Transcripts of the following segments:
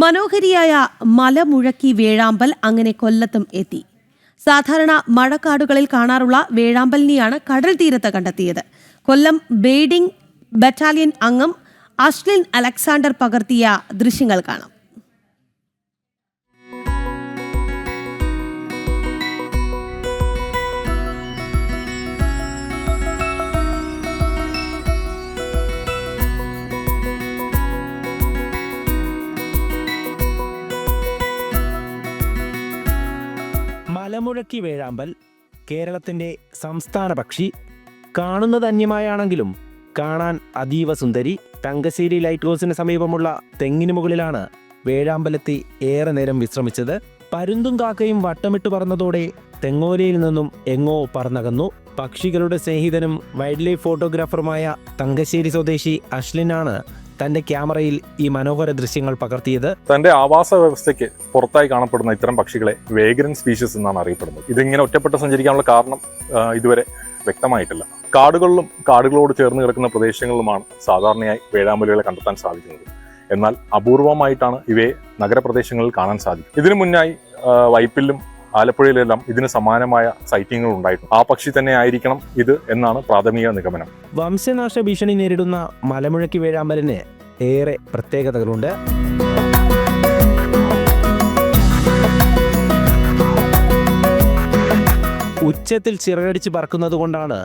മനോഹരിയായ മലമുഴക്കി വേഴാമ്പൽ അങ്ങനെ കൊല്ലത്തും എത്തി. സാധാരണ മഴക്കാടുകളിൽ കാണാറുള്ള വേഴാമ്പലിനെയാണ് കടൽ തീരത്ത് കണ്ടെത്തിയത്. കൊല്ലം ബേഡിംഗ് ബറ്റാലിയൻ അംഗം അശ്ലിൻ അലക്സാണ്ടർ പകർത്തിയ ദൃശ്യങ്ങൾ കാണാം. മലമുഴക്കി വേഴാമ്പൽ കേരളത്തിൻ്റെ സംസ്ഥാന പക്ഷി. കാണുന്നത് അന്യമായാണെങ്കിലും കാണാൻ അതീവ സുന്ദരി. തങ്കശ്ശേരി ലൈറ്റ് ഹൗസിന് സമീപമുള്ള തെങ്ങിന് മുകളിലാണ് വേഴാമ്പലെത്തി ഏറെ നേരം വിശ്രമിച്ചത്. പരുന്തും കാക്കയും വട്ടമിട്ട് പറന്നതോടെ തെങ്ങോലയിൽ നിന്നും എങ്ങോ പറന്നകന്നു. പക്ഷികളുടെ സ്നേഹിതനും വൈൽഡ് ലൈഫ് ഫോട്ടോഗ്രാഫറുമായ തങ്കശ്ശേരി സ്വദേശി അശ്ലിനാണ് തന്റെ ക്യാമറയിൽ ഈ മനോഹര ദൃശ്യങ്ങൾ പകർത്തിയത്. തന്റെ ആവാസ വ്യവസ്ഥയ്ക്ക് പുറത്തായി കാണപ്പെടുന്ന ഇത്തരം പക്ഷികളെ വേഗ്രന്റ് സ്പീഷീസ് എന്നാണ് അറിയപ്പെടുന്നത്. ഇതിങ്ങനെ ഒറ്റപ്പെട്ട് സഞ്ചരിക്കാനുള്ള കാരണം ഇതുവരെ വ്യക്തമായിട്ടില്ല. കാടുകളിലും കാടുകളോട് ചേർന്ന് കിടക്കുന്ന പ്രദേശങ്ങളിലുമാണ് സാധാരണയായി വേഴാമ്പലുകളെ കണ്ടെത്താൻ സാധിക്കുന്നത്. എന്നാൽ അപൂർവമായിട്ടാണ് ഇവയെ നഗരപ്രദേശങ്ങളിൽ കാണാൻ സാധിക്കും. ഇതിനു മുന്നായി വൈപ്പിലും ആലപ്പുഴയിലെല്ലാം ഇതിന് സമാനമായ സൈറ്റിങ്ങുകൾ ഉണ്ടായിരുന്നു. ആ പക്ഷി തന്നെ ആയിരിക്കണം ഇത് എന്നാണ് പ്രാഥമിക നിഗമനം. വംശനാശ ഭീഷണി നേരിടുന്ന മലമുഴക്കി വേഴാമ്പലിന് ഏറെ പ്രത്യേകതകളുണ്ട്. ഉച്ചത്തിൽ ചിറകടിച്ച് പറക്കുന്നത് കൊണ്ടാണ്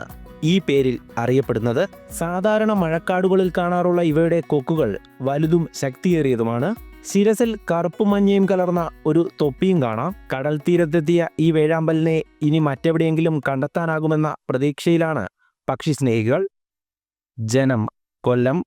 ഈ പേരിൽ അറിയപ്പെടുന്നത്. സാധാരണ മഴക്കാടുകളിൽ കാണാറുള്ള ഇവയുടെ കൊക്കുകൾ വലുതും ശക്തിയേറിയതുമാണ്. ശിരസിൽ കറുപ്പും മഞ്ഞയും കലർന്ന ഒരു തൊപ്പിയും കാണാം. കടൽ തീരത്തെത്തിയ ഈ വേഴാമ്പലിനെ ഇനി മറ്റെവിടെയെങ്കിലും കണ്ടെത്താനാകുമെന്ന പ്രതീക്ഷയിലാണ് പക്ഷി സ്നേഹികൾ. ജനം, കൊല്ലം.